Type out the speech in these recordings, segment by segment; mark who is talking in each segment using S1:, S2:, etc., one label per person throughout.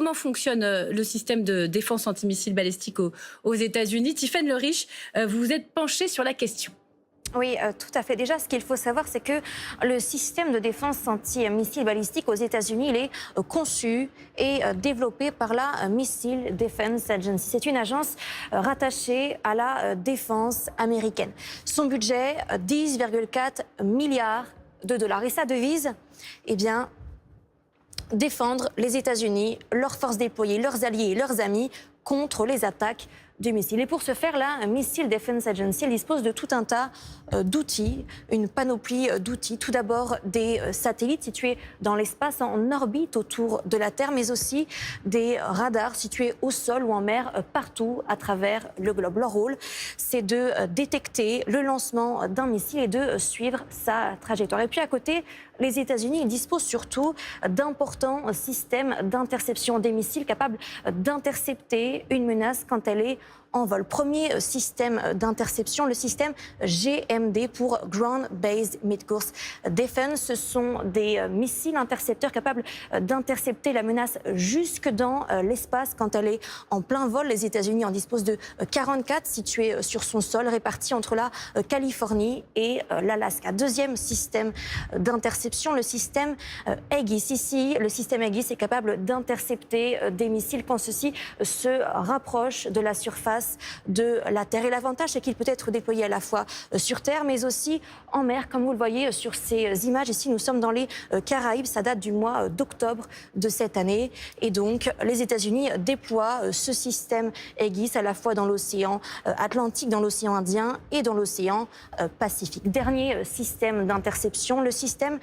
S1: comment fonctionne le système de défense antimissile balistique aux États-Unis. Tiffaine Le Riche, vous vous êtes penchée sur la question.
S2: Oui, tout à fait. Déjà, ce qu'il faut savoir, c'est que le système de défense anti-missiles balistiques aux États-Unis, il est conçu et développé par la Missile Defense Agency. C'est une agence rattachée à la défense américaine. Son budget, 10,4 milliards de dollars. Et sa devise, eh bien, défendre les États-Unis, leurs forces déployées, leurs alliés et leurs amis contre les attaques du missile. Et pour ce faire, la Missile Defense Agency dispose de tout un tas d'outils, une panoplie d'outils. Tout d'abord, des satellites situés dans l'espace, en orbite autour de la Terre, mais aussi des radars situés au sol ou en mer, partout à travers le globe. Leur rôle, c'est de détecter le lancement d'un missile et de suivre sa trajectoire. Et puis à côté, les États-Unis disposent surtout d'importants systèmes d'interception des missiles capables d'intercepter une menace quand elle est en vol. Premier système d'interception, le système GMD pour Ground Based Midcourse Defense. Ce sont des missiles intercepteurs capables d'intercepter la menace jusque dans l'espace quand elle est en plein vol. Les États-Unis en disposent de 44 situés sur son sol, répartis entre la Californie et l'Alaska. Deuxième système d'interception, le système Aegis. Ici, le système Aegis est capable d'intercepter des missiles quand ceux-ci se rapprochent de la surface de la Terre. Et l'avantage, c'est qu'il peut être déployé à la fois sur Terre, mais aussi en mer, comme vous le voyez sur ces images. Ici, nous sommes dans les Caraïbes. Ça date du mois d'octobre de cette année. Et donc, les États-Unis déploient ce système Aegis à la fois dans l'océan Atlantique, dans l'océan Indien et dans l'océan Pacifique. Dernier système d'interception, le système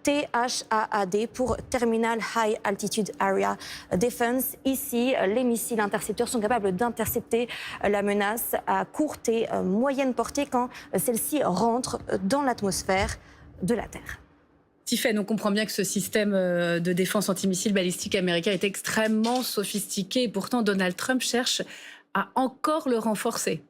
S2: THAAD pour Terminal High Altitude Area Defense. Ici, les missiles intercepteurs sont capables d'intercepter la menace à courte et moyenne portée quand celle-ci rentre dans l'atmosphère de la Terre.
S1: Tiffaine, on comprend bien que ce système de défense antimissile balistique américain est extrêmement sophistiqué et pourtant Donald Trump cherche à encore le renforcer.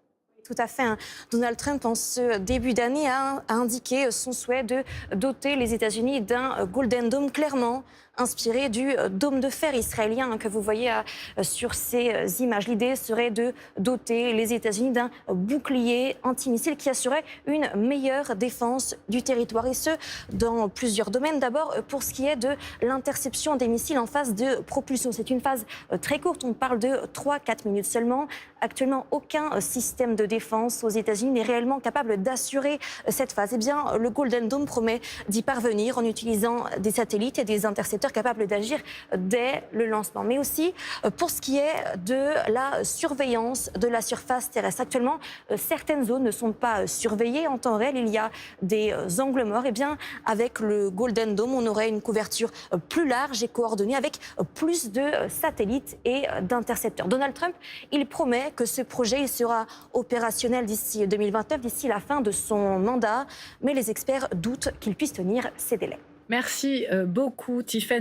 S2: Tout à fait. Donald Trump, en ce début d'année, a indiqué son souhait de doter les États-Unis d'un Golden Dome clairement inspiré du dôme de fer israélien que vous voyez sur ces images. L'idée serait de doter les États-Unis d'un bouclier antimissile qui assurait une meilleure défense du territoire, et ce, dans plusieurs domaines. D'abord, pour ce qui est de l'interception des missiles en phase de propulsion. C'est une phase très courte, on parle de 3-4 minutes seulement. Actuellement, aucun système de défense aux États-Unis n'est réellement capable d'assurer cette phase. Eh bien, le Golden Dome promet d'y parvenir en utilisant des satellites et des intercepteurs capables d'agir dès le lancement. Mais aussi pour ce qui est de la surveillance de la surface terrestre. Actuellement, certaines zones ne sont pas surveillées en temps réel. Il y a des angles morts. Eh bien, avec le Golden Dome, on aurait une couverture plus large et coordonnée avec plus de satellites et d'intercepteurs. Donald Trump, il promet que ce projet il sera opérationnel d'ici 2029, d'ici la fin de son mandat. Mais les experts doutent qu'il puisse tenir ces délais.
S1: Merci beaucoup, Tiffaine.